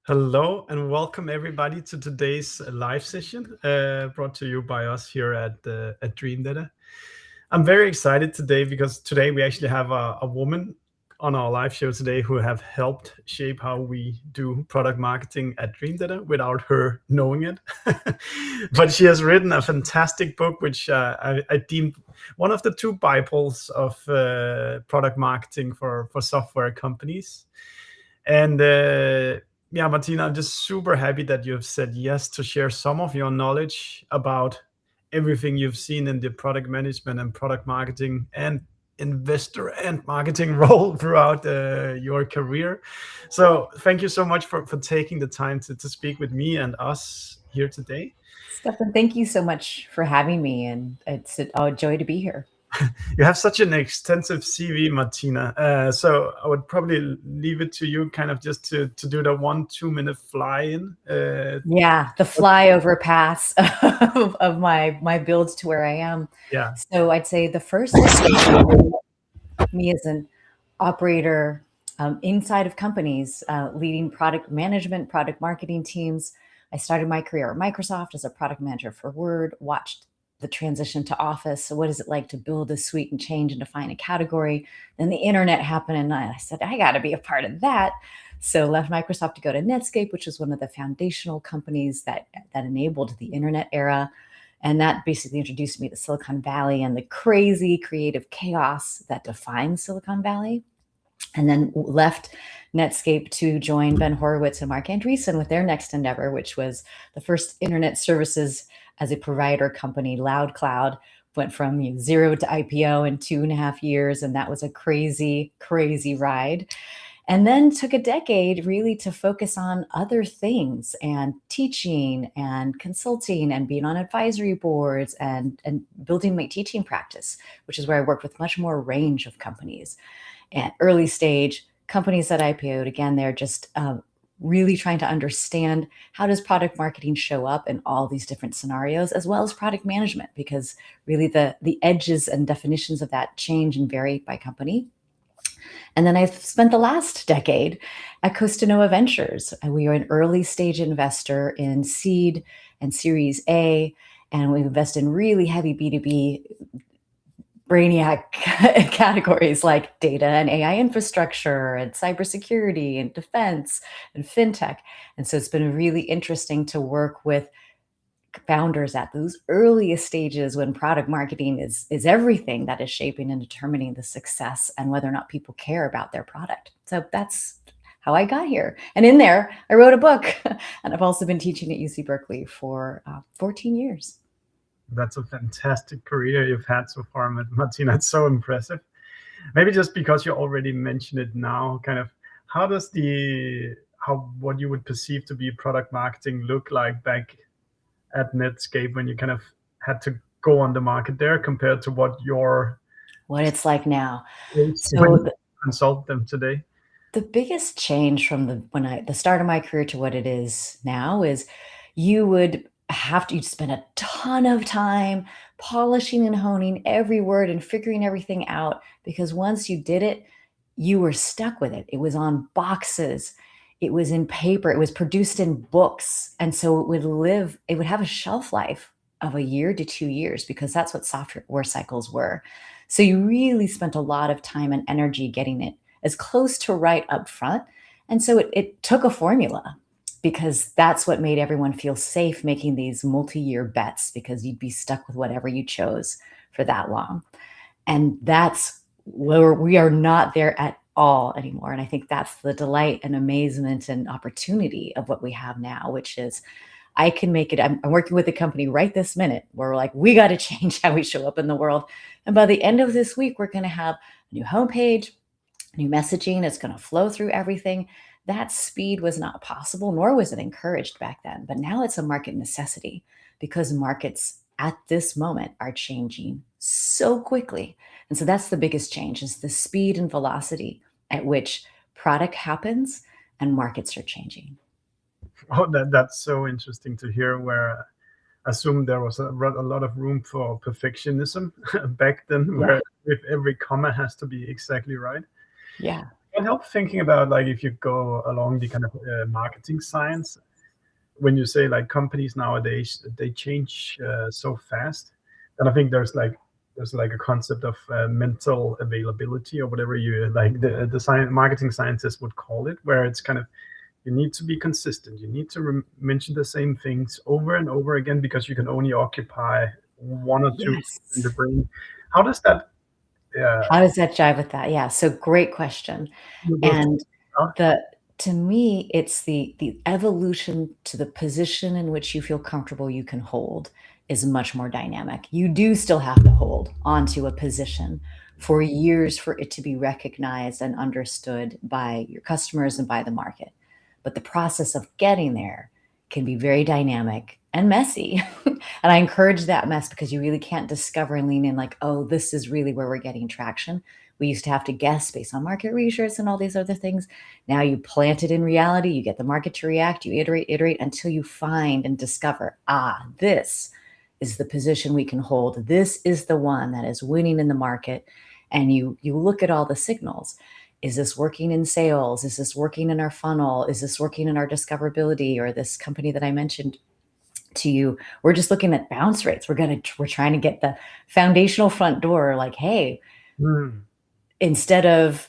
Hello and welcome everybody to today's live session brought to you by us here at Dream Data. I'm very excited today because today we actually have a woman on our live show today who have helped shape how we do product marketing at Dream Data without her knowing it. But she has written a fantastic book, which I deemed one of the two Bibles of product marketing for software companies. And yeah, Martina, I'm just super happy that you have said yes to share some of your knowledge about everything you've seen in the product management and product marketing and investor and marketing role throughout your career. So thank you so much for taking the time to speak with me and us here today. Stefan, thank you so much for having me, and it's a joy to be here. You have such an extensive CV, Martina. So I would probably leave it to you kind of just to do the 1-2 minute fly in. Yeah, the flyover pass of my builds to where I am. Yeah. So I'd say the first decade was really me as an operator inside of companies, leading product management, product marketing teams. I started my career at Microsoft as a product manager for Word, watched the transition to Office. So, what is it like to build a suite and change and define a category? Then the internet happened, and I said, I got to be a part of that. So, left Microsoft to go to Netscape, which was one of the foundational companies that enabled the internet era. And that basically introduced me to Silicon Valley and the crazy creative chaos that defines Silicon Valley. And then left Netscape to join Ben Horowitz and Mark Andreessen with their next endeavor, which was the first internet services as a provider company, Loud Cloud. Went from zero to IPO in 2.5 years, and that was a crazy, crazy ride. And then took a decade really to focus on other things and teaching and consulting and being on advisory boards and building my teaching practice, which is where I worked with much more range of companies. And early stage companies that IPO'd, again, they're just really trying to understand how does product marketing show up in all these different scenarios, as well as product management, because really the edges and definitions of that change and vary by company. And then I've spent the last decade at Costanoa Ventures. We are an early stage investor in seed and Series A, and we invest in really heavy B2B brainiac categories like data and AI infrastructure and cybersecurity and defense and fintech. And so it's been really interesting to work with founders at those earliest stages when product marketing is everything that is shaping and determining the success and whether or not people care about their product. So that's how I got here. And in there, I wrote a book. And I've also been teaching at UC Berkeley for 14 years. That's a fantastic career you've had so far, Martina. It's so impressive. Maybe just because you already mentioned it now, kind of how does what you would perceive to be product marketing look like back at Netscape when you kind of had to go on the market there compared to what it's like now. when So you consult them today? the biggest change from the start of my career to what it is now is you'd spend a ton of time polishing and honing every word and figuring everything out, because once you did it, you were stuck with it. It was on boxes, it was in paper, it was produced in books. And so it would have a shelf life of a year to 2 years, because that's what software cycles were. So you really spent a lot of time and energy getting it as close to right up front. And so it took a formula, because that's what made everyone feel safe making these multi-year bets, because you'd be stuck with whatever you chose for that long. And that's where we are not there at all anymore. And I think that's the delight and amazement and opportunity of what we have now, which is I can make it. I'm working with a company right this minute where we're like, we got to change how we show up in the world. And by the end of this week, we're going to have a new homepage, new messaging. It's going to flow through everything. That speed was not possible, nor was it encouraged back then. But now it's a market necessity, because markets at this moment are changing so quickly. And so that's the biggest change, is the speed and velocity at which product happens and markets are changing. Oh, that's so interesting to hear. Where I assume there was a lot of room for perfectionism back then, Yeah. where if every comma has to be exactly right. Yeah. can't help thinking about like if you go along the kind of marketing science, when you say like companies nowadays they change so fast, and I think there's like a concept of mental availability or whatever you like the marketing scientists would call it, where it's kind of you need to be consistent. You need to mention the same things over and over again because you can only occupy one or two in the Yes. brain. How does that? How does that jive with that? Yeah. So great question. Those two And are? to me, it's the evolution to the position in which you feel comfortable you can hold is much more dynamic. You do still have to hold onto a position for years for it to be recognized and understood by your customers and by the market. But the process of getting there can be very dynamic and messy. And I encourage that mess because you really can't discover and lean in like, oh, this is really where we're getting traction. We used to have to guess based on market research and all these other things. Now you plant it in reality, you get the market to react, you iterate until you find and discover, this is the position we can hold. This is the one that is winning in the market. And you look at all the signals. Is this working in sales? Is this working in our funnel? Is this working in our discoverability? Or this company that I mentioned to you, we're just looking at bounce rates. We're trying to get the foundational front door. Like, hey, instead of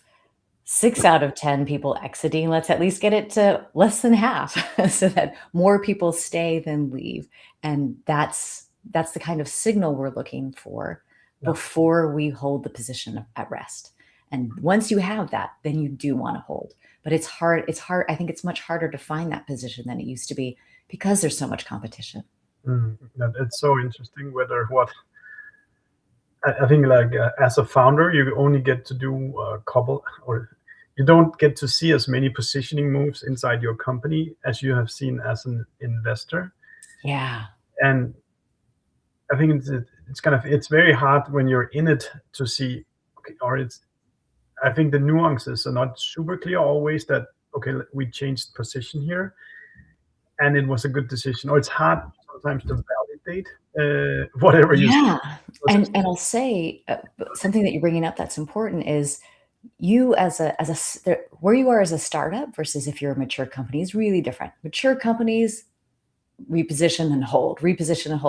6 out of 10 people exiting, let's at least get it to less than half so that more people stay than leave. And that's the kind of signal we're looking for before we hold the position at rest. And once you have that, then you do want to hold. But it's hard. I think it's much harder to find that position than it used to be because there's so much competition. It's so interesting whether what I think like as a founder you only get to do a couple, or you don't get to see as many positioning moves inside your company as you have seen as an investor. Yeah. And I think it's very hard when you're in it to see, okay, or I think the nuances are not super clear always that, okay, we changed position here and it was a good decision, or it's hard sometimes to validate whatever you Yeah. say. And I'll say something that you're bringing up that's important is you where you are as a startup versus if you're a mature company is really different. Mature companies reposition and hold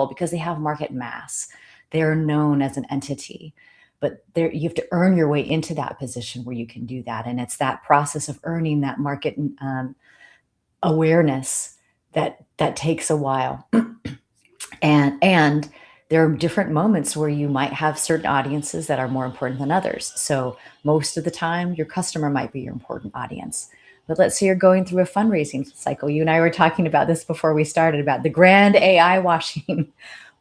because they have market mass. They're known as an entity, but you have to earn your way into that position where you can do that. And it's that process of earning that market awareness that takes a while. and there are different moments where you might have certain audiences that are more important than others. So most of the time, your customer might be your important audience. But let's say you're going through a fundraising cycle. You and I were talking about this before we started about the grand AI washing.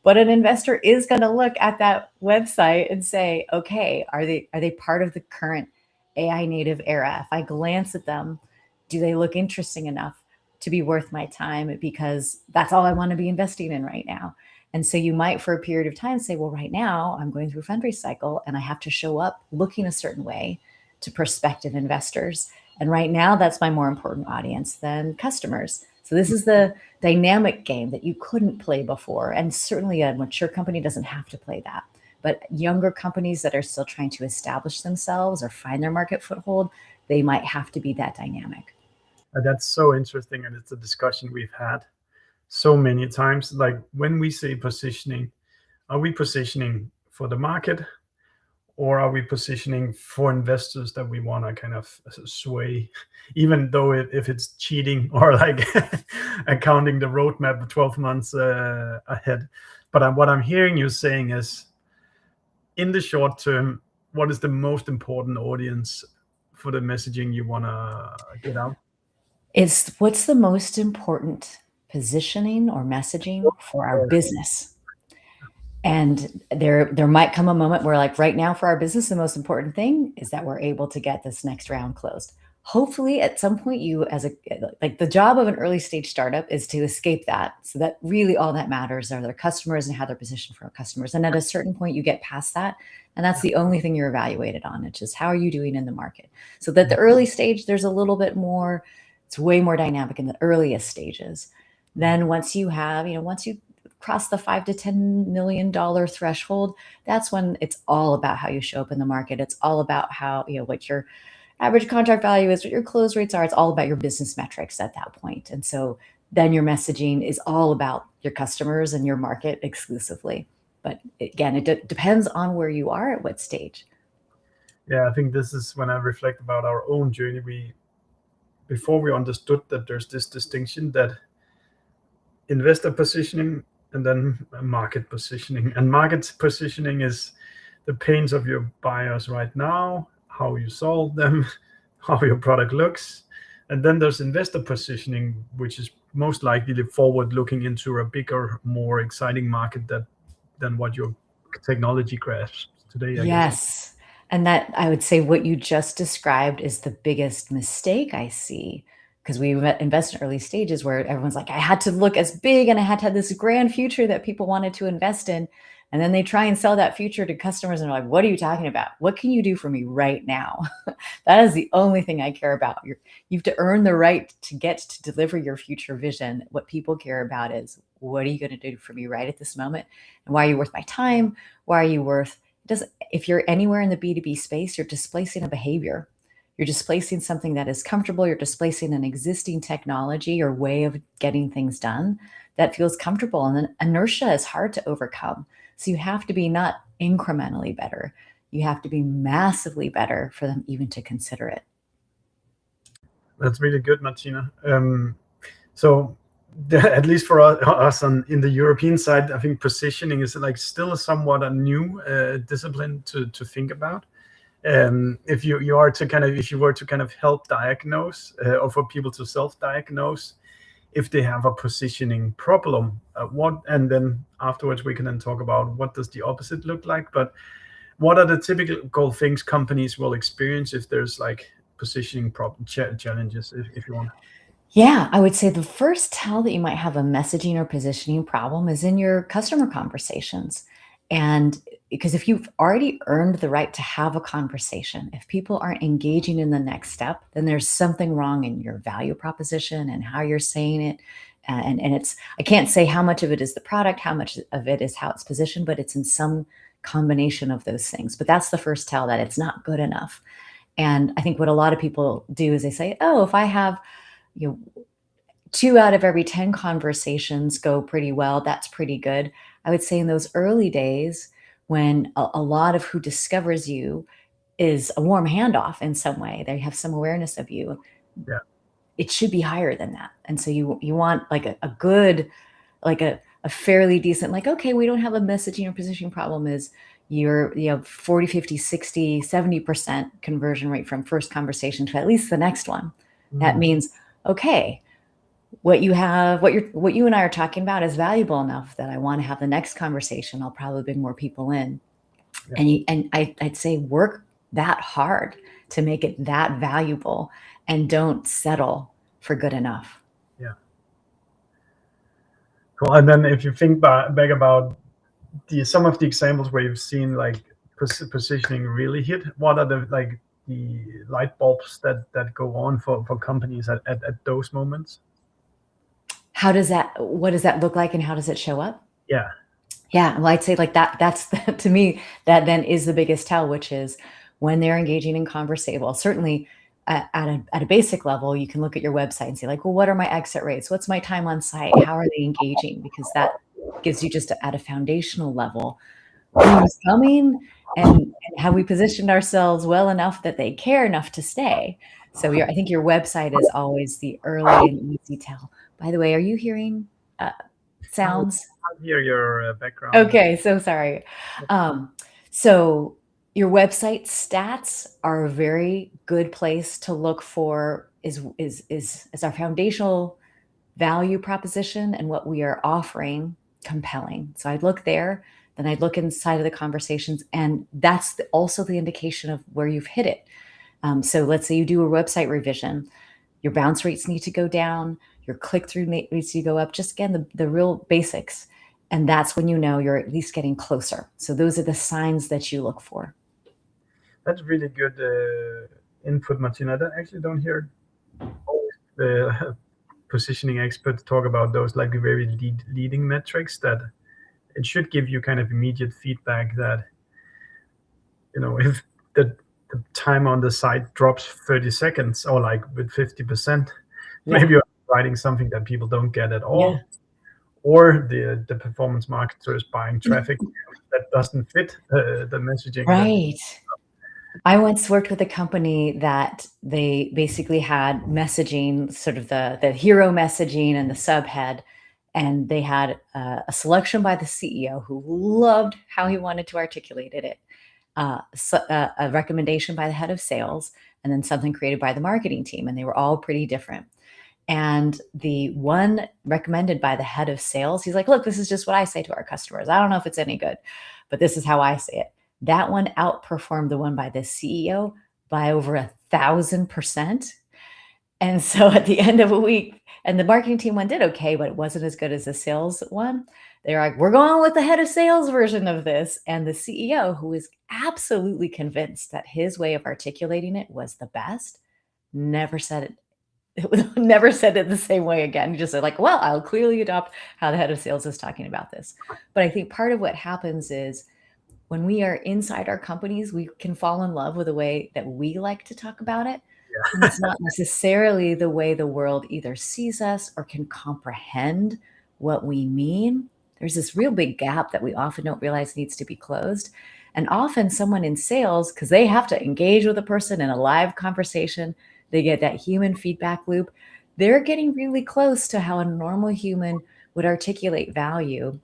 But an investor is going to look at that website and say, okay, are they part of the current AI native era? If I glance at them, do they look interesting enough to be worth my time? Because that's all I want to be investing in right now. And so you might, for a period of time, say, well, right now I'm going through a fundraise cycle and I have to show up looking a certain way to prospective investors. And right now, that's my more important audience than customers. So this is the dynamic game that you couldn't play before. And certainly a mature company doesn't have to play that. But younger companies that are still trying to establish themselves or find their market foothold, they might have to be that dynamic. That's so interesting, and it's a discussion we've had so many times. Like when we say positioning, are we positioning for the market, or are we positioning for investors that we want to kind of sway, even though if it's cheating or like accounting the roadmap 12 months ahead? But what I'm hearing you saying is, in the short term, what is the most important audience for the messaging you want to get out? It's what's the most important positioning or messaging for our business. And there might come a moment where, like right now for our business, the most important thing is that we're able to get this next round closed. Hopefully at some point you like the job of an early stage startup is to escape that. So that really all that matters are their customers and how they're positioned for our customers. And at a certain point you get past that. And that's the only thing you're evaluated on. It's just how are you doing in the market? So that the early stage, there's a little bit more, it's way more dynamic in the earliest stages. Then once you have, once you cross the $5 to $10 million threshold, that's when it's all about how you show up in the market. It's all about how, what your average contract value is, what your close rates are. It's all about your business metrics at that point. And so then your messaging is all about your customers and your market exclusively. But again, it depends on where you are at what stage. Yeah, I think this is when I reflect about our own journey. Before we understood that there's this distinction that investor positioning and then market positioning. And market positioning is the pains of your buyers right now, how you solve them, how your product looks. And then there's investor positioning, which is most likely the forward looking into a bigger, more exciting market than what your technology grasps today, I guess. Yes. And that, I would say, what you just described is the biggest mistake I see, because we invest in early stages where everyone's like, I had to look as big and I had to have this grand future that people wanted to invest in. And then they try and sell that future to customers and they're like, what are you talking about? What can you do for me right now? That is the only thing I care about. You have to earn the right to get to deliver your future vision. What people care about is, what are you going to do for me right at this moment? And why are you worth my time? Why are you worth if you're anywhere in the B2B space, you're displacing a behavior. You're displacing something that is comfortable. You're displacing an existing technology or way of getting things done that feels comfortable. And then inertia is hard to overcome. So you have to be not incrementally better. You have to be massively better for them even to consider it. That's really good, Martina. So at least for us in the European side, I think positioning is like still somewhat a new discipline to think about. If you were to kind of help diagnose or for people to self-diagnose if they have a positioning problem, and then afterwards we can then talk about what does the opposite look like. But what are the typical things companies will experience if there's like positioning challenges, if you want? Yeah, I would say the first tell that you might have a messaging or positioning problem is in your customer conversations. And because if you've already earned the right to have a conversation, if people aren't engaging in the next step, then there's something wrong in your value proposition and how you're saying it. And it's, I can't say how much of it is the product, how much of it is how it's positioned, but it's in some combination of those things. But that's the first tell that it's not good enough. And I think what a lot of people do is they say, oh, if I have 2 out of every 10 conversations go pretty well, that's pretty good. I would say in those early days, when a lot of who discovers you is a warm handoff in some way, they have some awareness of you. Yeah. It should be higher than that. And so you want like a good, like a fairly decent, like, okay, we don't have a messaging or positioning problem, is you have 40, 50, 60, 70% conversion rate from first conversation to at least the next one. That means, okay, what you and I are talking about is valuable enough that I want to have the next conversation. I'll probably bring more people in. Yeah. And I'd say work that hard to make it that valuable and don't settle for good enough. Yeah. Cool. And then if you think back about some of the examples where you've seen like positioning really hit, what are the light bulbs that go on for companies at those moments? What does that look like and how does it show up? Yeah. Yeah. Well, I'd say like that's to me, that then is the biggest tell, which is when they're engaging in conversation. Well, certainly at a basic level, you can look at your website and say like, well, what are my exit rates? What's my time on site? How are they engaging? Because that gives you just at a foundational level who's coming and have we positioned ourselves well enough that they care enough to stay. So I think your website is always the early and easy tell. By the way, are you hearing sounds? I hear your background. Okay, so sorry. So your website stats are a very good place to look for is our foundational value proposition and what we are offering compelling. So I'd look there, then I'd look inside of the conversations, and that's also the indication of where you've hit it. So let's say you do a website revision, your bounce rates need to go down, your click-through needs to go up, just again, the real basics. And that's when you know you're at least getting closer. So those are the signs that you look for. That's really good input, Martina. I actually don't hear the positioning experts talk about those like very leading metrics that it should give you kind of immediate feedback that, if the the time on the site drops 30 seconds or like with 50%. Yeah. Maybe you're writing something that people don't get at all. Yeah. Or the performance marketer is buying traffic that doesn't fit the messaging. Right. I once worked with a company that they basically had messaging, sort of the hero messaging and the subhead, and they had a selection by the CEO who loved how he wanted to articulate it, a recommendation by the head of sales, and then something created by the marketing team, and they were all pretty different. And the one recommended by the head of sales, he's like, look, this is just what I say to our customers. I don't know if it's any good, but this is how I say it. That one outperformed the one by the CEO by over 1,000%. And so at the end of a week, and the marketing team one did okay, but it wasn't as good as the sales one. They're like, we're going with the head of sales version of this. And the CEO, who is absolutely convinced that his way of articulating it was the best, never said it. Never said it the same way again. He just said like, well, I'll clearly adopt how the head of sales is talking about this. But I think part of what happens is when we are inside our companies, we can fall in love with the way that we like to talk about it. Yeah. And it's not necessarily the way the world either sees us or can comprehend what we mean. There's this real big gap that we often don't realize needs to be closed. And often someone in sales, because they have to engage with a person in a live conversation, they get that human feedback loop. They're getting really close to how a normal human would articulate value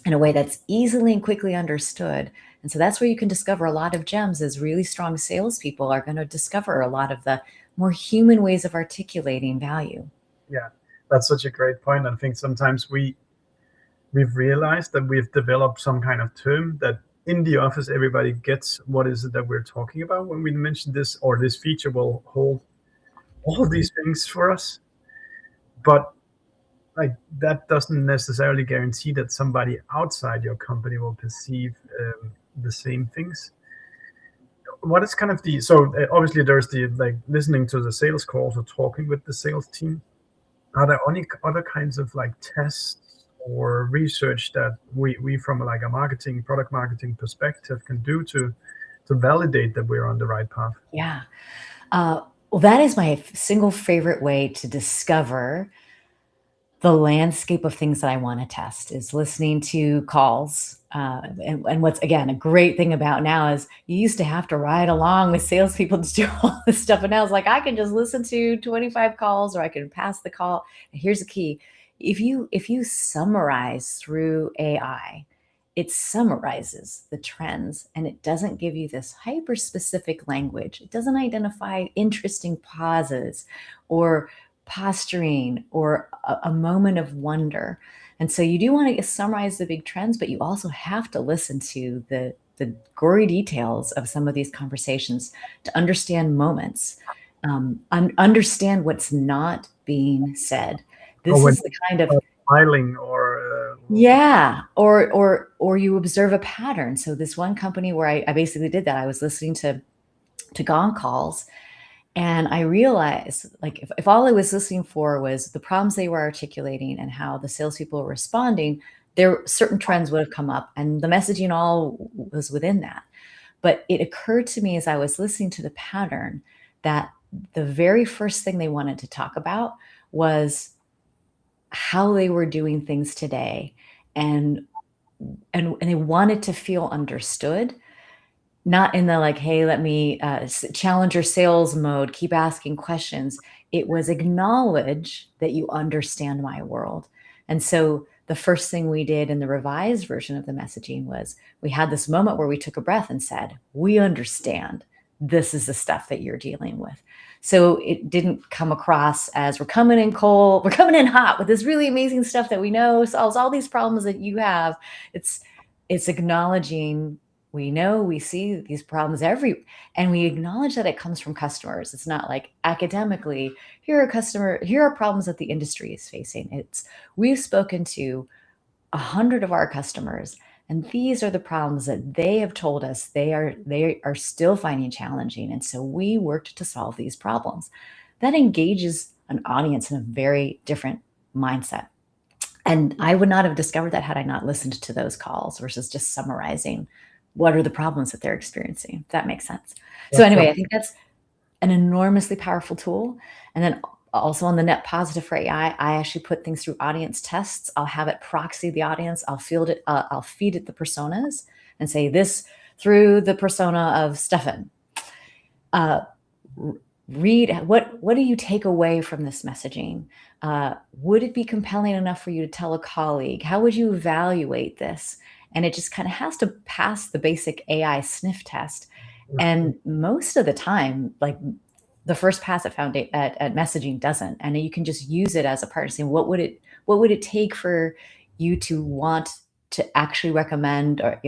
in a way that's easily and quickly understood. And so that's where you can discover a lot of gems, is really strong salespeople are going to discover a lot of the more human ways of articulating value. Yeah, that's such a great point. I think sometimes we've realized that we've developed some kind of term that in the office everybody gets what is it that we're talking about when we mention this, or this feature will hold all these things for us. But like that doesn't necessarily guarantee that somebody outside your company will perceive the same things. What is kind of the, so obviously there's the like listening to the sales calls or talking with the sales team. Are there any other kinds of like tests or research that we from like a product marketing perspective can do to validate that we're on the right path? Yeah. Well, that is my single favorite way to discover the landscape of things that I want to test, is listening to calls. And what's, again, a great thing about now is you used to have to ride along with salespeople to do all this stuff. And now it's like, I can just listen to 25 calls, or I can pass the call. And here's the key. If you summarize through AI, it summarizes the trends, and it doesn't give you this hyper specific language. It doesn't identify interesting pauses or posturing or a moment of wonder. And so you do want to summarize the big trends, but you also have to listen to the gory details of some of these conversations to understand moments, understand what's not being said. This is the kind of smiling or yeah, or you observe a pattern. So this one company where I basically did that, I was listening to gong calls, and I realized, like, if all I was listening for was the problems they were articulating and how the salespeople were responding, there certain trends would have come up, and the messaging all was within that. But it occurred to me as I was listening to the pattern that the very first thing they wanted to talk about was how they were doing things today, and they wanted to feel understood. Not in the like, hey, let me challenge your sales mode, keep asking questions. It was acknowledge that you understand my world. And so the first thing we did in the revised version of the messaging was we had this moment where we took a breath and said, we understand this is the stuff that you're dealing with. So it didn't come across as we're coming in cold, we're coming in hot with this really amazing stuff that we know solves all these problems that you have. It's acknowledging, we know, we see these problems and we acknowledge that it comes from customers. It's not like academically, here are problems that the industry is facing. We've spoken to 100 of our customers, and these are the problems that they have told us they are still finding challenging. And so we worked to solve these problems. That engages an audience in a very different mindset. And I would not have discovered that had I not listened to those calls versus just summarizing what are the problems that they're experiencing, if that makes sense. So anyway, I think that's an enormously powerful tool. And then also on the net positive for AI, I actually put things through audience tests. I'll have it proxy the audience. I'll feed it the personas and say this through the persona of Stefan. Read what do you take away from this messaging? Would it be compelling enough for you to tell a colleague? How would you evaluate this? And it just kind of has to pass the basic AI sniff test. And most of the time, like the first pass at messaging doesn't. And you can just use it as a partner saying, what would it take for you to want to actually recommend or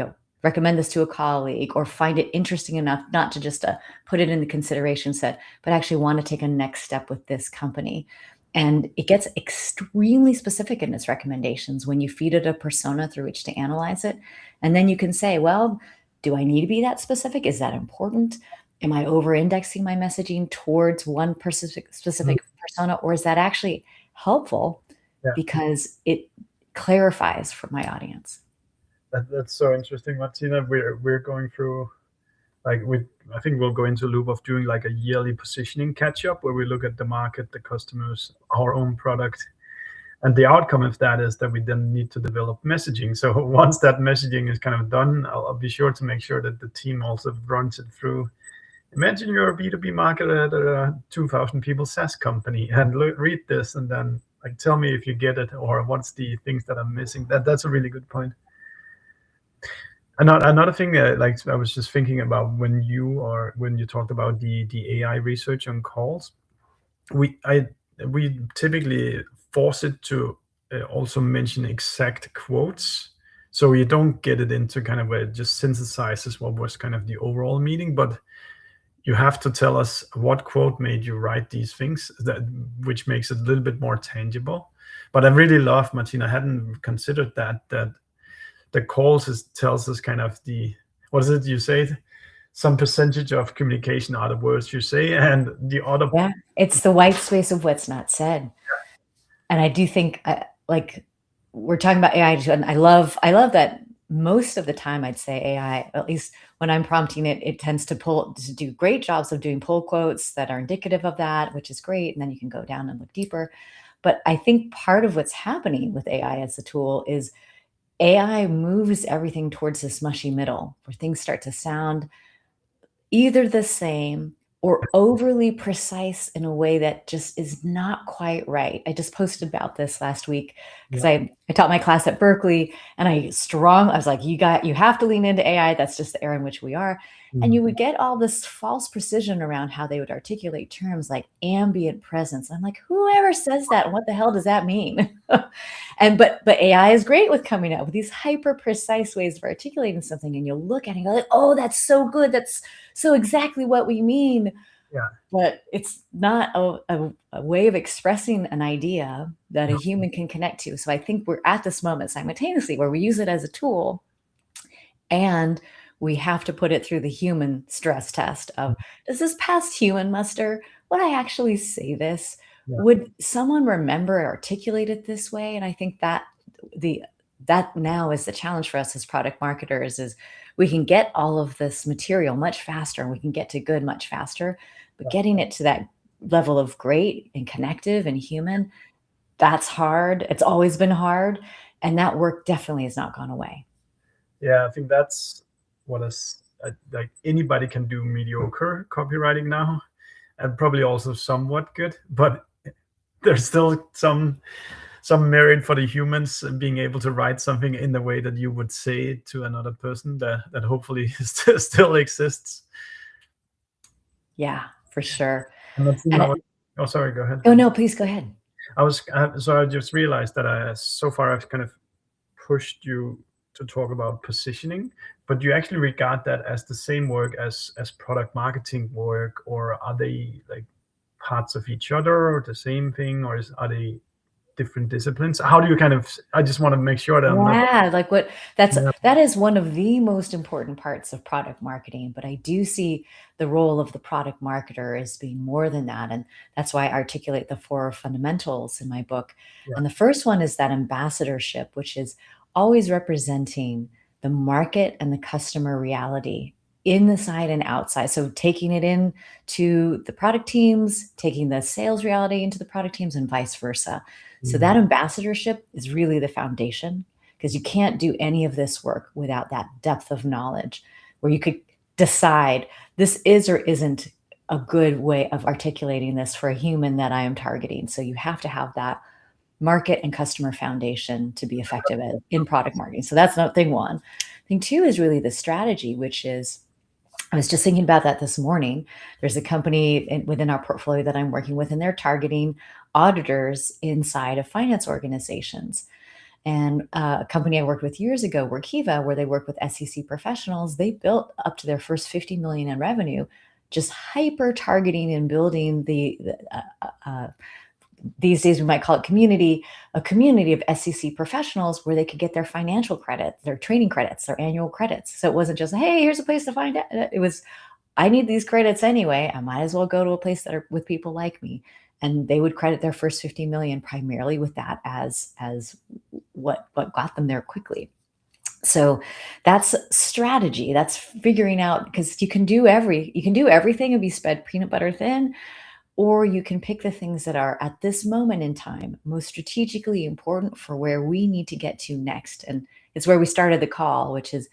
recommend this to a colleague, or find it interesting enough not to just put it in the consideration set, but actually want to take a next step with this company. And it gets extremely specific in its recommendations when you feed it a persona through which to analyze it. And then you can say, well, do I need to be that specific? Is that important? Am I over-indexing my messaging towards one specific persona, or is that actually helpful because it clarifies for my audience? That's so interesting, Martina. We're going through, like, I think we'll go into a loop of doing like a yearly positioning catch up where we look at the market, the customers, our own product, and the outcome of that is that we then need to develop messaging. So once that messaging is kind of done, I'll be sure to make sure that the team also runs it through. Imagine you're a B2B marketer at a 2,000 people SaaS company, and read this and then like tell me if you get it or what's the things that I'm missing. That's a really good point. Another thing, like I was just thinking about when you talked about the AI research on calls, we typically force it to also mention exact quotes, so you don't get it into kind of it just synthesizes what was kind of the overall meeting, but you have to tell us what quote made you write these things, which makes it a little bit more tangible. But I really love, Martina, I hadn't considered that the calls tells us kind of what is it you say? Some percentage of communication are the words you say, and the other. Yeah, it's the white space of what's not said. And I do think, like we're talking about AI, and I love that most of the time I'd say AI, at least when I'm prompting it, it tends to do great jobs of doing pull quotes that are indicative of that, which is great. And then you can go down and look deeper. But I think part of what's happening with AI as a tool is AI moves everything towards this mushy middle where things start to sound either the same or overly precise in a way that just is not quite right. I just posted about this last week because I taught my class at Berkeley, and I was like, you have to lean into AI. That's just the era in which we are. And you would get all this false precision around how they would articulate terms like ambient presence. I'm like, whoever says that, what the hell does that mean? But AI is great with coming up with these hyper precise ways of articulating something, and you'll look at it and go like, oh, that's so good. That's so exactly what we mean. Yeah. But it's not a way of expressing an idea that a human can connect to. So I think we're at this moment simultaneously where we use it as a tool, and we have to put it through the human stress test of, does this pass human muster? Would I actually say this? Yeah. Would someone remember or articulate it this way? And I think that now is the challenge for us as product marketers, is we can get all of this material much faster, and we can get to good much faster, but getting it to that level of great and connective and human, that's hard. It's always been hard. And that work definitely has not gone away. Yeah, I think that's what like anybody can do mediocre copywriting now, and probably also somewhat good, but there's still some merit for the humans being able to write something in the way that you would say to another person that hopefully still exists. Yeah, for sure. Oh, sorry, go ahead. Oh, no, please go ahead. I just realized that so far I've kind of pushed you to talk about positioning, but you actually regard that as the same work as product marketing work, or are they like parts of each other, or the same thing, or are they different disciplines? How do you I just want to make sure that that is one of the most important parts of product marketing, but I do see the role of the product marketer as being more than that. And that's why I articulate the 4 fundamentals in my book. Yeah. And the first one is that ambassadorship, which is always representing the market and the customer reality inside and outside. So taking it in to the product teams, taking the sales reality into the product teams, and vice versa. So that ambassadorship is really the foundation, because you can't do any of this work without that depth of knowledge where you could decide this is or isn't a good way of articulating this for a human that I am targeting. So you have to have that market and customer foundation to be effective in product marketing. So that's not thing one. Thing two is really the strategy, which is, I was just thinking about that this morning. There's a company within our portfolio that I'm working with, and they're targeting auditors inside of finance organizations. And a company I worked with years ago, Workiva, where they work with SEC professionals, they built up to their first 50 million in revenue, just hyper targeting and building these days we might call it a community of SEC professionals where they could get their financial credit, their training credits, their annual credits. So it wasn't just, hey, here's a place to find it. It was, I need these credits anyway. I might as well go to a place that are with people like me. And they would credit their first 50 million primarily with that as what got them there quickly. So that's strategy. That's figuring out, because you can do everything and be spread peanut butter thin, or you can pick the things that are at this moment in time most strategically important for where we need to get to next. And it's where we started the call, which is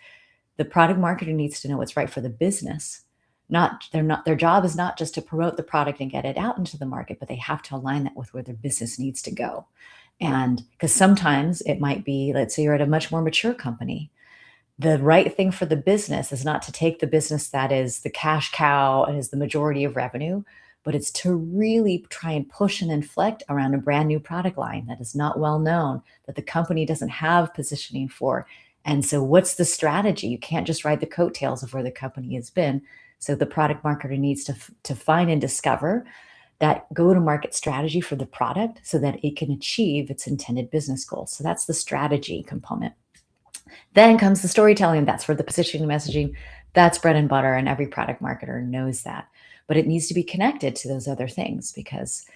the product marketer needs to know what's right for the business. Their job is not just to promote the product and get it out into the market, but they have to align that with where their business needs to go. And because sometimes it might be, let's say you're at a much more mature company, the right thing for the business is not to take the business that is the cash cow and is the majority of revenue, but it's to really try and push and inflect around a brand new product line that is not well known, that the company doesn't have positioning for. And so what's the strategy? You can't just ride the coattails of where the company has been. So the product marketer needs to find and discover that go-to-market strategy for the product so that it can achieve its intended business goals. So that's the strategy component. Then comes the storytelling. That's for the positioning and messaging. That's bread and butter, and every product marketer knows that. But it needs to be connected to those other things, because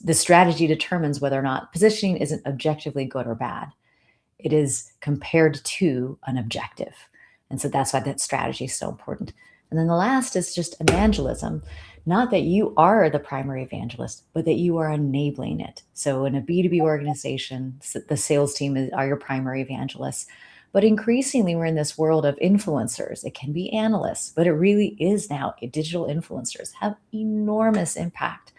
the strategy determines whether or not positioning isn't objectively good or bad. It is compared to an objective. And so that's why that strategy is so important. And then the last is just evangelism. Not that you are the primary evangelist, but that you are enabling it. So in a B2B organization, the sales team are your primary evangelists. But increasingly, we're in this world of influencers. It can be analysts, but it really is now digital influencers have enormous impact.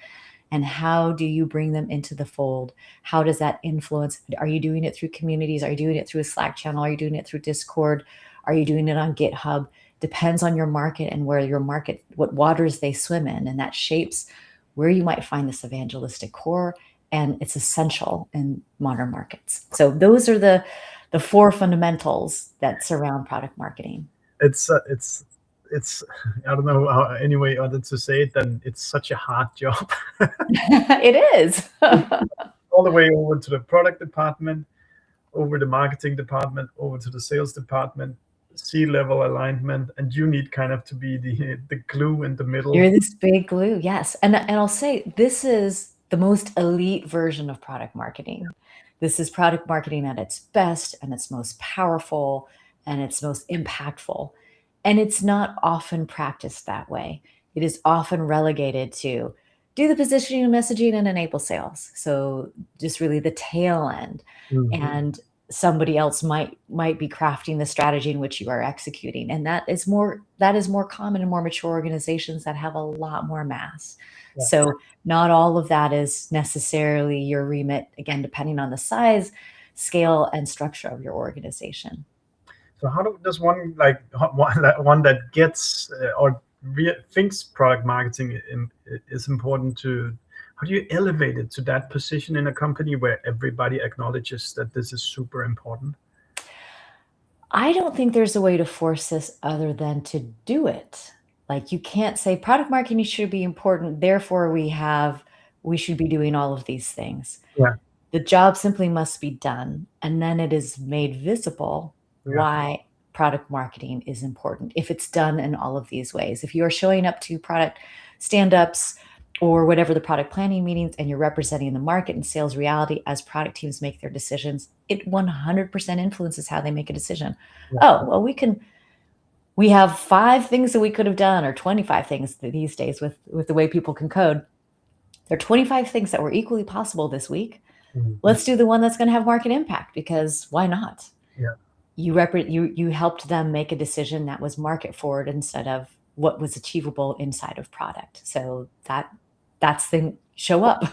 And how do you bring them into the fold? How does that influence? Are you doing it through communities? Are you doing it through a Slack channel? Are you doing it through Discord? Are you doing it on GitHub? Depends on your market and where your market, what waters they swim in. And that shapes where you might find this evangelistic core. And it's essential in modern markets. So those are the four fundamentals that surround product marketing. It's I don't know how any way other to say it than it's such a hard job. It is. All the way over to the product department, over the marketing department, over to the sales department, C-level alignment, and you need kind of to be the glue in the middle. You're this big glue, yes. And I'll say this is the most elite version of product marketing. This is product marketing at its best and its most powerful and its most impactful. And it's not often practiced that way. It is often relegated to do the positioning and messaging and enable sales. So just really the tail end. Mhm. And somebody else might be crafting the strategy in which you are executing. And that is more common in more mature organizations that have a lot more mass. Yeah. So not all of that is necessarily your remit, again, depending on the size, scale, and structure of your organization. So how does one one that gets or thinks product marketing is important to, how do you elevate it to that position in a company where everybody acknowledges that this is super important? I don't think there's a way to force this other than to do it. Like, you can't say product marketing should be important, therefore we should be doing all of these things. Yeah. The job simply must be done, and then it is made visible why product marketing is important if it's done in all of these ways. If you are showing up to product stand-ups or whatever the product planning meetings, and you're representing the market and sales reality as product teams make their decisions, it 100% influences how they make a decision. Yeah. Oh, well, we have 5 things that we could have done, or 25 things these days with the way people can code. There are 25 things that were equally possible this week. Let's do the one that's going to have market impact, because why not? Yeah. You helped them make a decision that was market forward instead of what was achievable inside of product. So that's the show up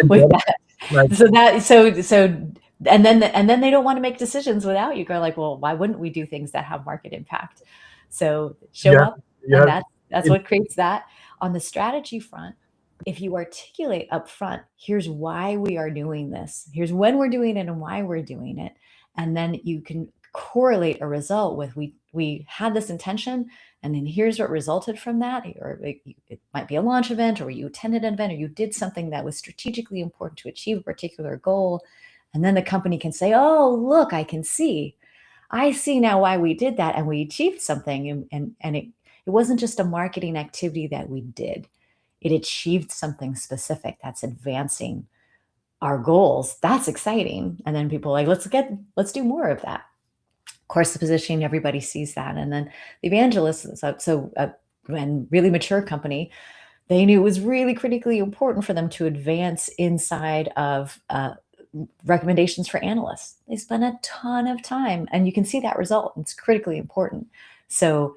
with that. And then they don't want to make decisions without you. Go like, well, why wouldn't we do things that have market impact? So show up, and that's what creates that. On the strategy front, if you articulate up front, here's why we are doing this, here's when we're doing it and why we're doing it, and then you can correlate a result with we had this intention, and then here's what resulted from that. Or it might be a launch event, or you attended an event, or you did something that was strategically important to achieve a particular goal. And then the company can say, oh, look, I see now why we did that, and we achieved something. And it wasn't just a marketing activity that we did. It achieved something specific that's advancing our goals. That's exciting. And then people are like, let's do more of that. Of course, the positioning, everybody sees that. And then the evangelists, when really mature company, they knew it was really critically important for them to advance inside of recommendations for analysts. They spent a ton of time, and you can see that result. It's critically important. So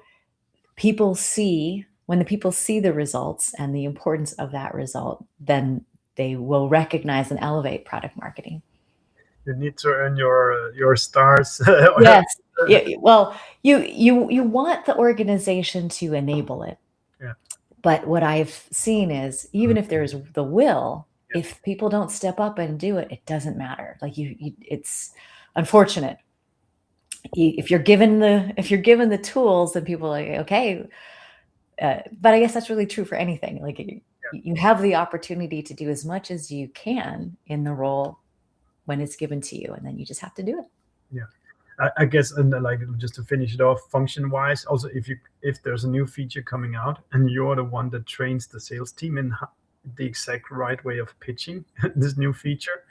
when the people see the results and the importance of that result, then they will recognize and elevate product marketing. You need to earn your stars. Yes. Yeah, well, you want the organization to enable it. Yeah. But what I've seen is, even if there's the will, if people don't step up and do it, it doesn't matter. Like it's unfortunate. If you're given the tools, then people are like, okay. But I guess that's really true for anything. Like you have the opportunity to do as much as you can in the role when it's given to you, and then you just have to do it. Yeah. I guess, and like, just to finish it off, function wise, also if there's a new feature coming out and you're the one that trains the sales team in the exact right way of pitching this new feature,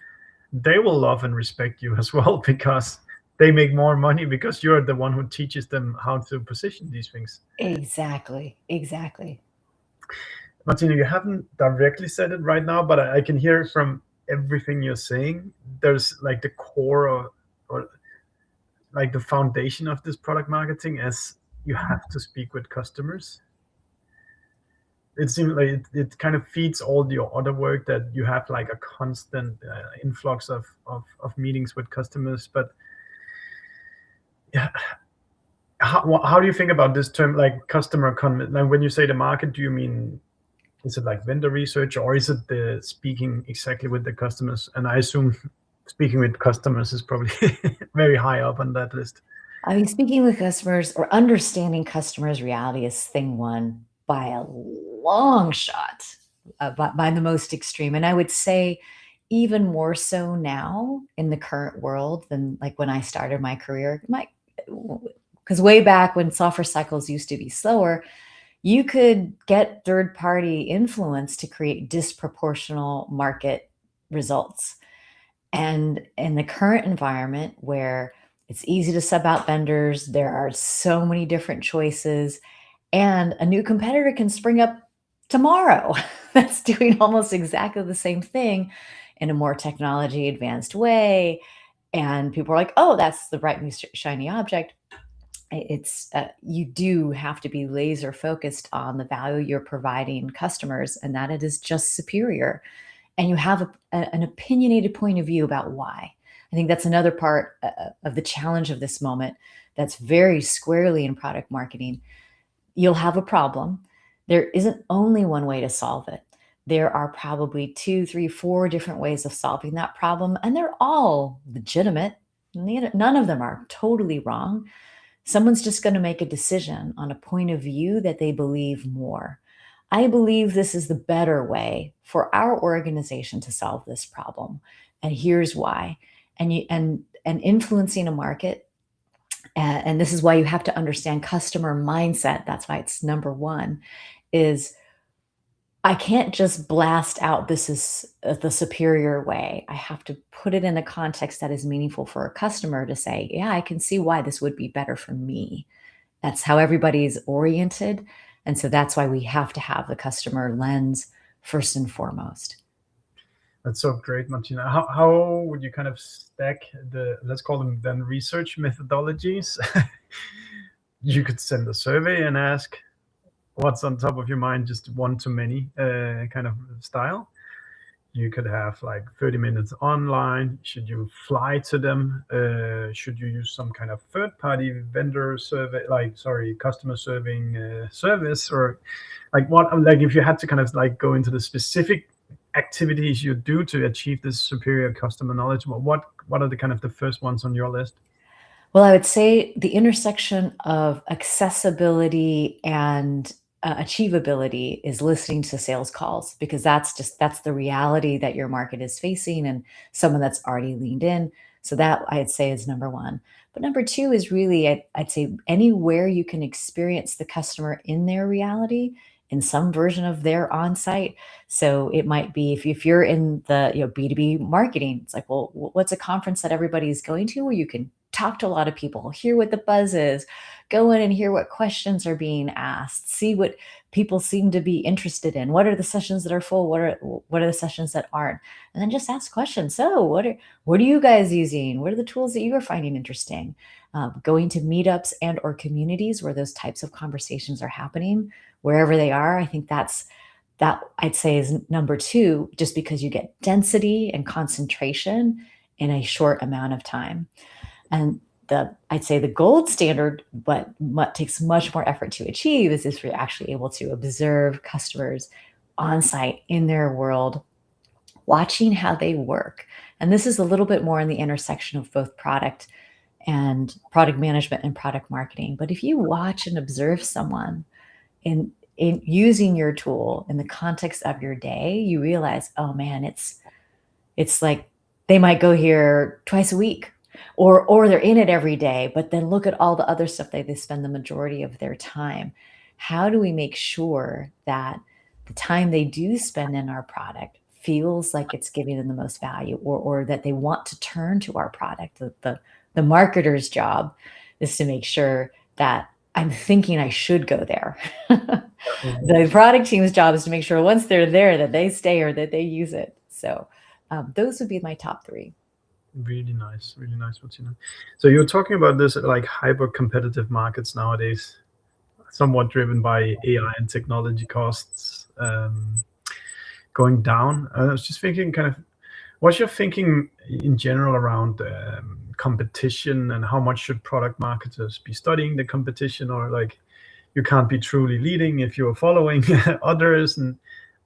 they will love and respect you as well, because they make more money because you're the one who teaches them how to position these things. Exactly. Martina, you haven't directly said it right now, but I can hear from everything you're saying, there's like the core or like the foundation of this product marketing, as you have to speak with customers. It seems like it kind of feeds all your other work, that you have like a constant influx of meetings with customers. But yeah, how do you think about this term, like customer like when you say the market, do you mean, is it like vendor research, or is it the speaking exactly with the customers? And I assume speaking with customers is probably very high up on that list. I mean, speaking with customers or understanding customers' reality is thing one by a long shot, by the most extreme. And I would say even more so now in the current world than like when I started my career. Because way back when software cycles used to be slower, you could get third-party influence to create disproportional market results. And in the current environment where it's easy to sub out vendors, there are so many different choices, and a new competitor can spring up tomorrow that's doing almost exactly the same thing in a more technology advanced way. And people are like, oh, that's the bright new shiny object. It's you do have to be laser focused on the value you're providing customers, and that it is just superior. And you have an opinionated point of view about why. I think that's another part of the challenge of this moment that's very squarely in product marketing. You'll have a problem. There isn't only one way to solve it. There are probably 2, 3, 4 different ways of solving that problem, and they're all legitimate. None of them are totally wrong. Someone's just going to make a decision on a point of view that they believe more. I believe this is the better way for our organization to solve this problem, and here's why. And influencing a market, and this is why you have to understand customer mindset. That's why it's number one. Is I can't just blast out, this is the superior way. I have to put it in a context that is meaningful for a customer to say, yeah, I can see why this would be better for me. That's how everybody's oriented. And so that's why we have to have the customer lens first and foremost. That's so great, Martina. How would you kind of stack the, let's call them then research methodologies? You could send a survey and ask what's on top of your mind, just one to many kind of style. You could have like 30 minutes online. Should you fly to them? Should you use some kind of third-party vendor survey, customer serving service, or like what? Like if you had to kind of like go into the specific activities you do to achieve this superior customer knowledge, what are the kind of the first ones on your list? Well, I would say the intersection of accessibility and achievability is listening to sales calls, because that's the reality that your market is facing and someone that's already leaned in. So that I'd say is number one. But number two is really, I'd say anywhere you can experience the customer in their reality in some version of their on-site. So it might be if you're in the B2B marketing, it's like, well, what's a conference that everybody's going to where you can talk to a lot of people, hear what the buzz is, go in and hear what questions are being asked, see what people seem to be interested in. What are the sessions that are full? What are the sessions that aren't? And then just ask questions. So what are you guys using? What are the tools that you are finding interesting? Going to meetups and or communities where those types of conversations are happening, wherever they are. I think that I'd say is number two, just because you get density and concentration in a short amount of time. And I'd say the gold standard, but what takes much more effort to achieve, is if you're actually able to observe customers on site in their world, watching how they work. And this is a little bit more in the intersection of both product and product management and product marketing. But if you watch and observe someone in using your tool in the context of your day, you realize, oh man, it's like they might go here twice a week, or they're in it every day, but then look at all the other stuff that they spend the majority of their time. How do we make sure that the time they do spend in our product feels like it's giving them the most value, or that they want to turn to our product? The marketer's job is to make sure that I'm thinking I should go there. The product team's job is to make sure once they're there that they stay or that they use it. So those would be my top three. Really nice, Martina. So you're talking about this like hyper competitive markets nowadays, somewhat driven by AI and technology costs going down. I was just thinking, kind of, what's your thinking in general around competition, and how much should product marketers be studying the competition, or like you can't be truly leading if you're following others? And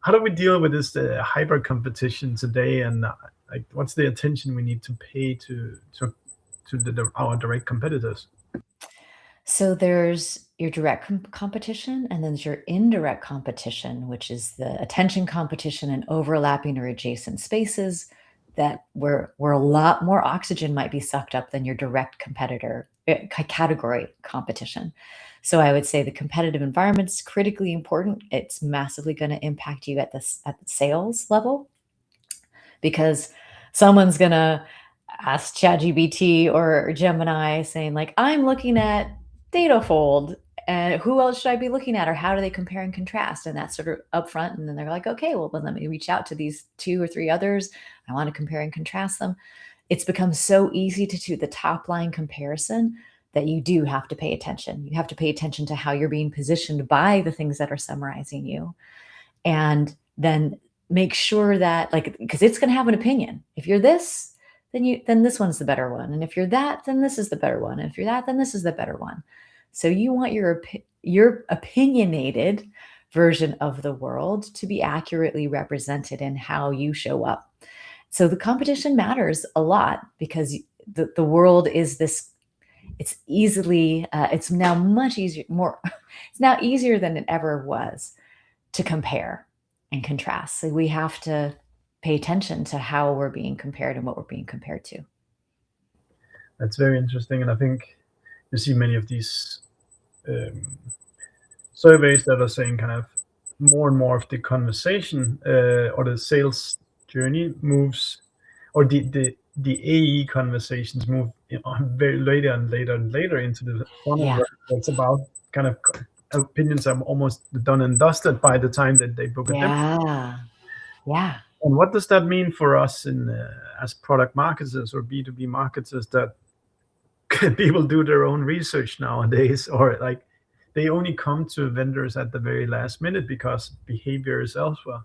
how do we deal with this hyper competition today? And like, what's the attention we need to pay to our direct competitors? So there's your direct competition, and then there's your indirect competition, which is the attention competition in overlapping or adjacent spaces that where a lot more oxygen might be sucked up than your direct competitor category competition. So I would say the competitive environment is critically important. It's massively going to impact you at the sales level, because someone's going to ask ChatGPT or Gemini saying like, I'm looking at Datafold, and who else should I be looking at, or how do they compare and contrast? And that's sort of upfront. And then they're like, okay, well, then let me reach out to these 2 or 3 others. I want to compare and contrast them. It's become so easy to do the top line comparison that you do have to pay attention. You have to pay attention to how you're being positioned by the things that are summarizing you. And then make sure that, like, because it's going to have an opinion. If you're this, then this one's the better one. And if you're that, then this is the better one. And if you're that, then this is the better one. So you want your opinionated version of the world to be accurately represented in how you show up. So the competition matters a lot, because the world is this, it's now much easier, it's now easier than it ever was to compare and contrast. So we have to pay attention to how we're being compared and what we're being compared to. That's very interesting. And I think you see many of these surveys that are saying kind of more and more of the conversation or the sales journey moves, or the AE conversations move very later and later and later into the funnel, Yeah. where it's about kind of opinions are almost done and dusted by the time that they book a demo. Yeah. Yeah. And what does that mean for us in as product marketers or B2B marketers, that people do their own research nowadays, or like they only come to vendors at the very last minute because behavior is elsewhere?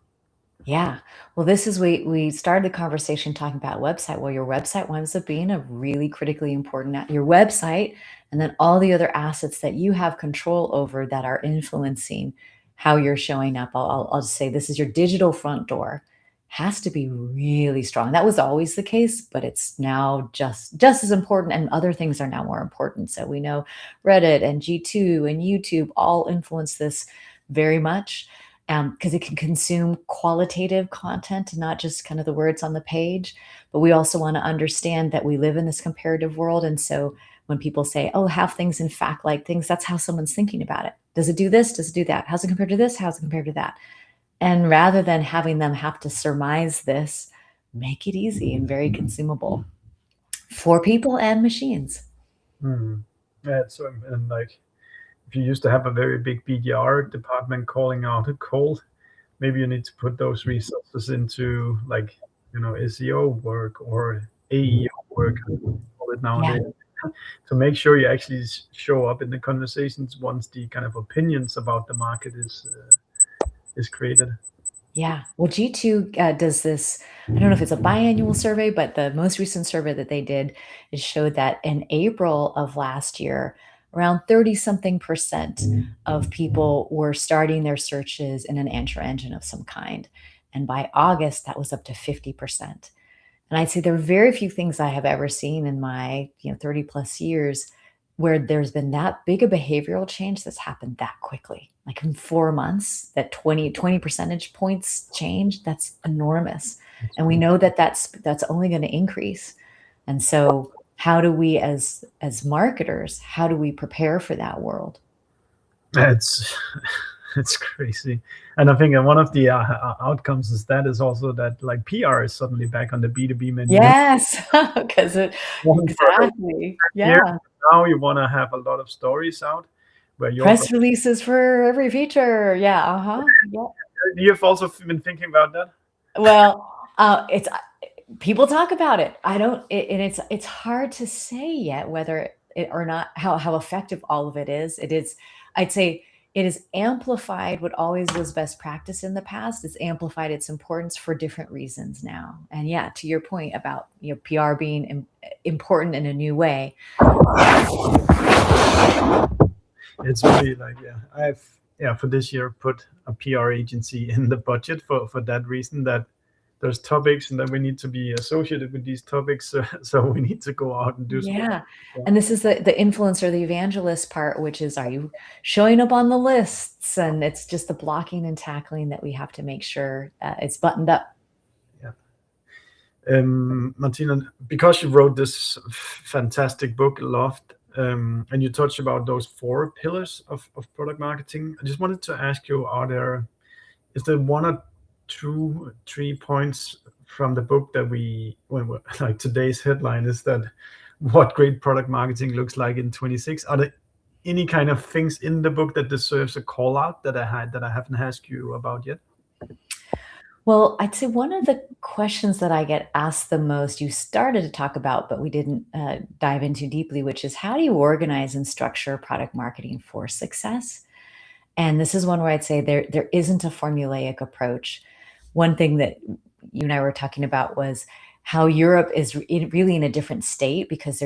Yeah. Well, this is we started the conversation talking about website. Well, your website winds up being a really critically important your website, and then all the other assets that you have control over that are influencing how you're showing up. I'll just say this is your digital front door has to be really strong. That was always the case, but it's now just as important, and other things are now more important. So we know Reddit and G2 and YouTube all influence this very much, because it can consume qualitative content and not just kind of the words on the page. But we also want to understand that we live in this comparative world. And so when people say, oh, have things in fact like things, that's how someone's thinking about it. Does it do this? Does it do that? How's it compared to this? How's it compared to that? And rather than having them have to surmise this, make it easy and very consumable for people and machines. Yeah, so, and like if you used to have a very big BDR department calling out a cold, maybe you need to put those resources into, like, SEO work or AEO work, call it Yeah. nowadays, to make sure you actually show up in the conversations once the kind of opinions about the market is created. Yeah. Well, G2 does this. I don't know if it's a biannual survey, but the most recent survey that they did is showed that in April of last year, around 30 something percent of people were starting their searches in an answer engine of some kind. And by August, that was up to 50%. And I'd say there are very few things I have ever seen in my 30 plus years where there's been that big a behavioral change that's happened that quickly. Like in 4 months, that 20 percentage points change, that's enormous. And we know that that's only going to increase. And so how do we as marketers, how do we prepare for that world? It's it's crazy, and I think one of the outcomes is also that, like, PR is suddenly back on the B2B menu. Yes, because For a exactly. year Yeah. now, you want to have a lot of stories out where Press releases for every feature. Yeah. Uh-huh. Yeah. you've also been thinking about that. Well, it's people talk about it. I don't, and it's hard to say yet whether it or not how effective all of it is. It is, I'd say, it is amplified what always was best practice in the past. It's amplified its importance for different reasons now. And yeah, to your point about PR being important in a new way. It's really like, I've for this year put a PR agency in the budget for that reason, that there's topics and that we need to be associated with these topics, so we need to go out and do some. Yeah. And this is the influencer, the evangelist part, which is, are you showing up on the lists? And it's just the blocking and tackling that we have to make sure it's buttoned up. Martina, because you wrote this fantastic book, Loft, and you touched about those 4 pillars of product marketing, I just wanted to ask you, is there 1 or 2, 3 points from the book that like today's headline is that what great product marketing looks like in 26? Are there any kind of things in the book that deserves a call out that I haven't asked you about yet? Well, I'd say one of the questions that I get asked the most, you started to talk about, but we didn't dive into deeply, which is how do you organize and structure product marketing for success? And this is one where I'd say there isn't a formulaic approach. One thing that you and I were talking about was how Europe is really in a different state because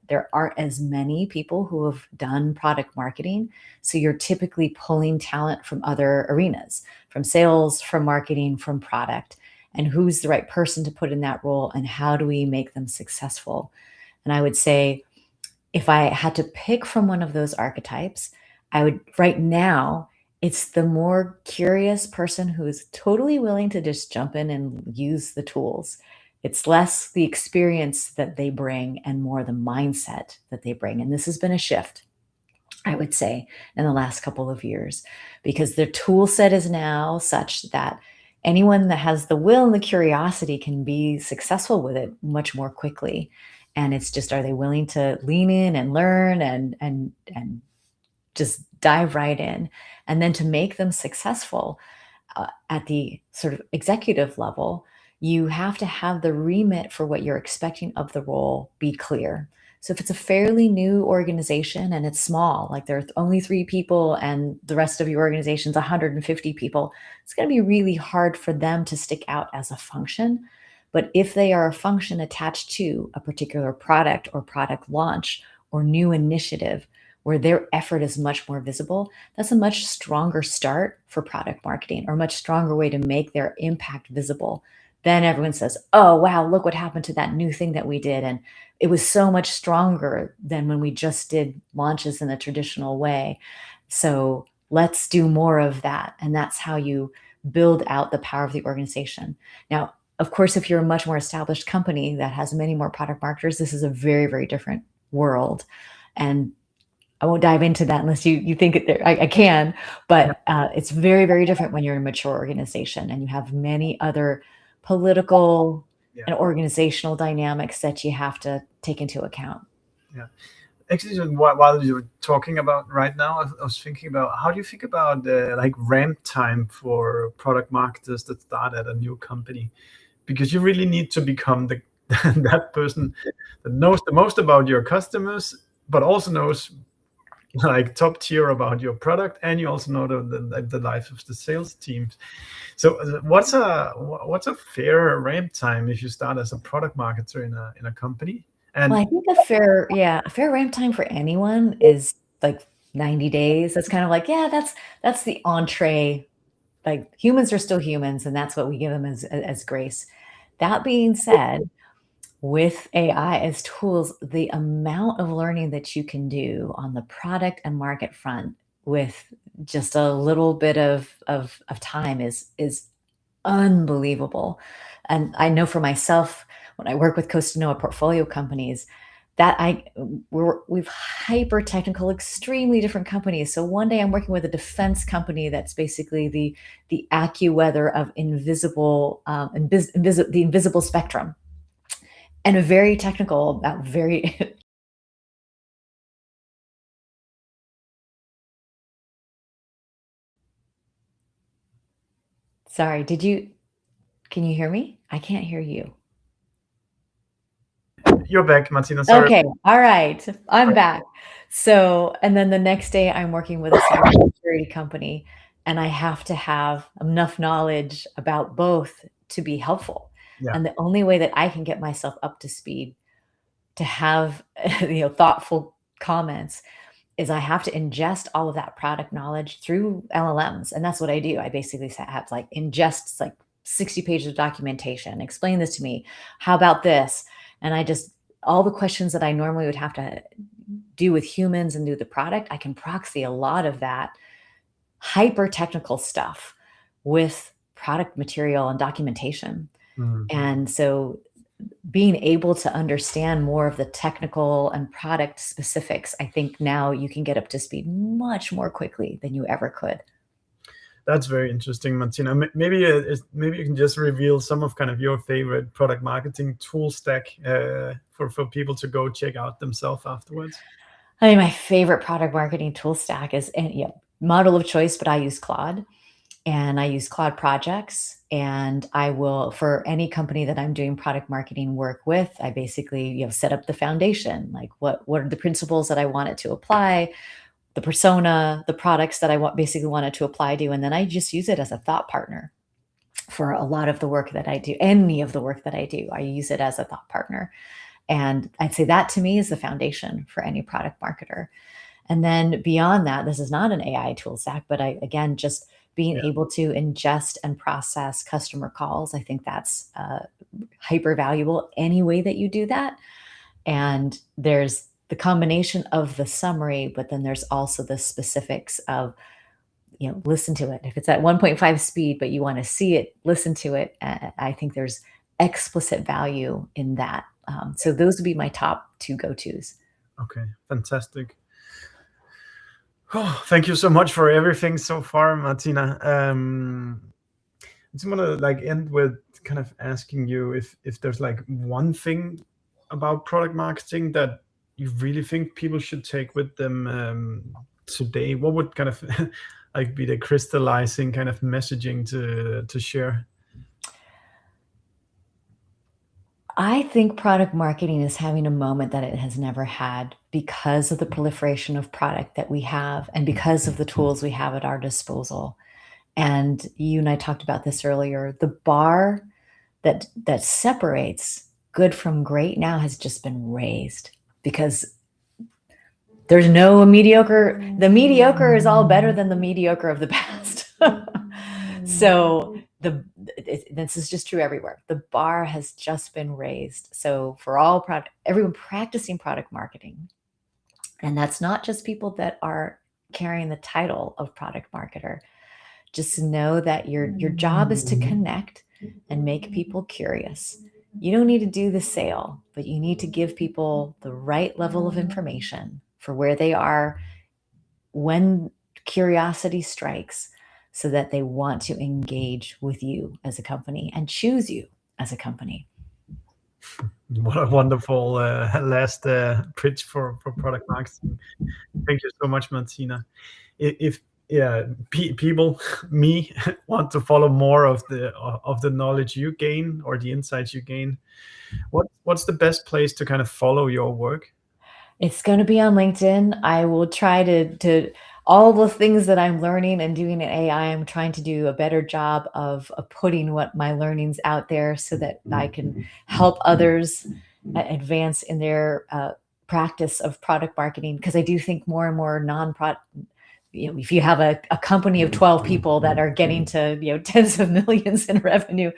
there aren't as many people who have done product marketing. So you're typically pulling talent from other arenas, from sales, from marketing, from product, and who's the right person to put in that role and how do we make them successful? And I would say, if I had to pick from one of those archetypes, right now, it's the more curious person who is totally willing to just jump in and use the tools. It's less the experience that they bring and more the mindset that they bring. And this has been a shift. I would say, in the last couple of years, because their tool set is now such that anyone that has the will and the curiosity can be successful with it much more quickly. And it's just, are they willing to lean in and learn and just dive right in? And then to make them successful at the sort of executive level, you have to have the remit for what you're expecting of the role be clear. So if it's a fairly new organization and it's small, like there are only 3 people and the rest of your organization's 150 people, it's going to be really hard for them to stick out as a function. But if they are a function attached to a particular product or product launch or new initiative where their effort is much more visible, that's a much stronger start for product marketing, or a much stronger way to make their impact visible. Then everyone says, oh, wow, look what happened to that new thing that we did. And it was so much stronger than when we just did launches in a traditional way. So let's do more of that. And that's how you build out the power of the organization. Now, of course, if you're a much more established company that has many more product marketers, this is a very, very different world. And I won't dive into that unless you think it. I can, but it's very, very different when you're in a mature organization and you have many other political and organizational dynamics that you have to take into account. Yeah. Actually, while you were talking about right now, I was thinking about, how do you think about like ramp time for product marketers that start at a new company? Because you really need to become the that person that knows the most about your customers, but also knows like top tier about your product, and you also know the life of the sales teams. So what's a fair ramp time if you start as a product marketer in a company? And Well, I think a fair ramp time for anyone is like 90 days. That's kind of like, yeah, that's the entree. Like humans are still humans, and that's what we give them as grace. That being said, with AI as tools, the amount of learning that you can do on the product and market front with just a little bit of time is unbelievable. And I know for myself, when I work with Costanoa portfolio companies, that we've hyper technical, extremely different companies. So one day I'm working with a defense company that's basically the AccuWeather of the invisible spectrum, and a very technical, very sorry, can you hear me? I can't hear you. you're back, Martina. Sorry. Okay. All right. I'm back. So, and then the next day I'm working with a cybersecurity company, and I have to have enough knowledge about both to be helpful. Yeah. And the only way that I can get myself up to speed to have, thoughtful comments is I have to ingest all of that product knowledge through LLMs. And that's what I do. I basically have like ingest like 60 pages of documentation. Explain this to me. How about this? And all the questions that I normally would have to do with humans and do the product, I can proxy a lot of that hyper technical stuff with product material and documentation. And so being able to understand more of the technical and product specifics, I think now you can get up to speed much more quickly than you ever could. That's very interesting, Martina. Maybe you can just reveal some of kind of your favorite product marketing tool stack for people to go check out themselves afterwards. I mean, my favorite product marketing tool stack is, model of choice, but I use Claude. And I use Claude projects, and I will, for any company that I'm doing product marketing work with, I basically, set up the foundation. Like what are the principles that I want it to apply, the persona, the products that I basically want it to apply to. And then I just use it as a thought partner for a lot of the work that I do. Any of the work that I do, I use it as a thought partner. And I'd say that to me is the foundation for any product marketer. And then beyond that, this is not an AI tool stack, but just being able to ingest and process customer calls. I think that's hyper valuable any way that you do that. And there's the combination of the summary, but then there's also the specifics of, listen to it. If it's at 1.5 speed, but you want to see it, listen to it. I think there's explicit value in that. So those would be my top 2 go-tos. Okay, fantastic. Oh, thank you so much for everything so far, Martina. I just want to like end with kind of asking you if there's like one thing about product marketing that you really think people should take with them today. What would kind of like be the crystallizing kind of messaging to share? I think product marketing is having a moment that it has never had because of the proliferation of product that we have and because of the tools we have at our disposal. And you and I talked about this earlier. The bar that separates good from great now has just been raised because there's no mediocre. The mediocre is all better than the mediocre of the past. So this is just true everywhere. The bar has just been raised. So for everyone practicing product marketing, and that's not just people that are carrying the title of product marketer. Just know that your job is to connect and make people curious. You don't need to do the sale, but you need to give people the right level of information for where they are when curiosity strikes, so that they want to engage with you as a company and choose you as a company. What a wonderful last pitch for product marketing. Thank you so much, Martina. If people, me, want to follow more of the knowledge you gain or the insights you gain, what's the best place to kind of follow your work? It's going to be on LinkedIn. I will try to all the things that I'm learning and doing in AI. I'm trying to do a better job of putting what my learnings out there so that I can help others advance in their practice of product marketing. Because I do think more and more non-product, if you have a company of 12 people that are getting to tens of millions in revenue,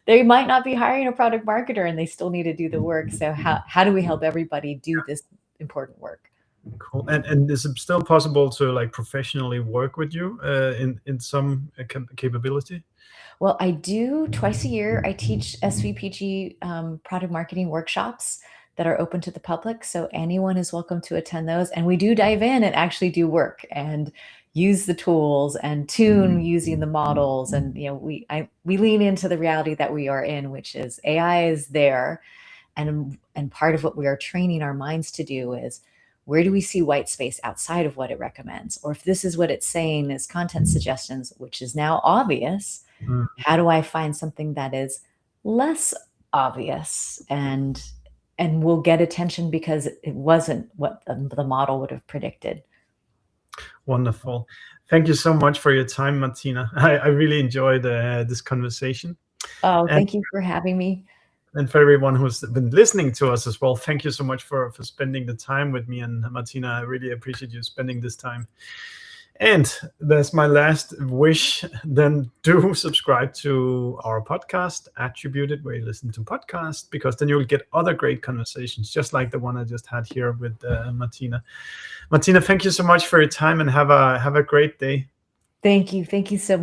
they might not be hiring a product marketer, and they still need to do the work. So how do we help everybody do this important work? Cool. And is it still possible to like professionally work with you in some capability? Well, I do twice a year. I teach SVPG product marketing workshops that are open to the public. So anyone is welcome to attend those. And we do dive in and actually do work and use the tools and tune using the models. And we lean into the reality that we are in, which is AI is there. And part of what we are training our minds to do is, where do we see white space outside of what it recommends? Or if this is what it's saying as content suggestions, which is now obvious, how do I find something that is less obvious and will get attention because it wasn't what the model would have predicted? Wonderful. Thank you so much for your time, Martina. I really enjoyed this conversation. Oh, And thank you for having me. And for everyone who's been listening to us as well, thank you so much for spending the time with me. And Martina, I really appreciate you spending this time. And that's my last wish. Then do subscribe to our podcast, Attributed, where you listen to podcasts, because then you'll get other great conversations, just like the one I just had here with Martina. Martina, thank you so much for your time, and have a great day. Thank you. Thank you so much.